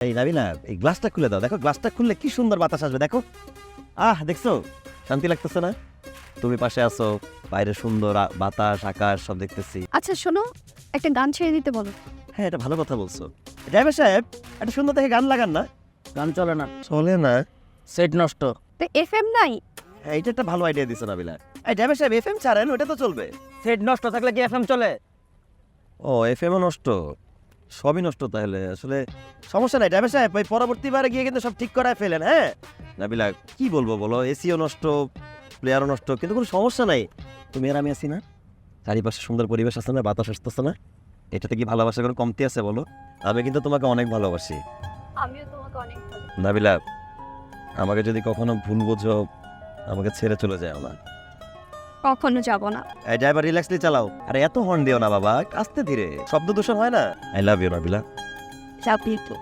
এই নাবিলা, এই গ্লাসটা খুলে দাও। দেখো গ্লাসটা খুললে কি সুন্দর বাতাস আসবে। দেখো, দেখছো, শান্তি লাগতেছে না? তুমি পাশে আছো, বাইরে সুন্দর বাতাস, আকাশ সব দেখতেছি। আচ্ছা শোনো, একটা গান ছেড়ে দিতে বলো। হ্যাঁ, এটা ভালো কথা বলছো। ড্রাইভার সাহেব, একটা সুন্দর দেখে গান লাগান না। গান চলে না, চলে না? সেট নষ্ট। তো এফএম নাই? হ্যাঁ, এটা একটা ভালো আইডিয়া দিছো নাবিলা। এই ড্রাইভার সাহেব, এফএম ছাড়েন, ওটা তো চলবে। সেট নষ্ট থাকলে কি এফএম চলে? ও, এফএমও নষ্ট, সবই নষ্ট তাহলে। আসলে সমস্যা নাই ড্রাইভার সাহেব, ওই পরবর্তীবারে গিয়ে কিন্তু সব ঠিক করায় ফেলেন। হ্যাঁ নাবিলা, কি বলবো বলো, এসিও নষ্ট, প্লেয়ারও নষ্ট, কিন্তু কোনো সমস্যা নাই। তুমি আর আমি আছি না, চারিপাশে সুন্দর পরিবেশ আছে না, বাতাস আসতেছে না, এটাতে কি ভালোবাসার কোনো কমতি আছে বলো? আমি কিন্তু তোমাকে অনেক ভালোবাসি আমিও তোমাকে অনেক ভালো। নাবিলা। আমাকে যদি কখনো ভুল বোঝো, আমাকে ছেড়ে চলে যাও না। কখনো যাব না। এই ড্রাইভার, রিল্যাক্সলি চালাও। আরে এত হর্ন দিও না বাবা, আস্তে ধীরে, শব্দ দূষণ হয় না। I love you Nabila. চাপি তো।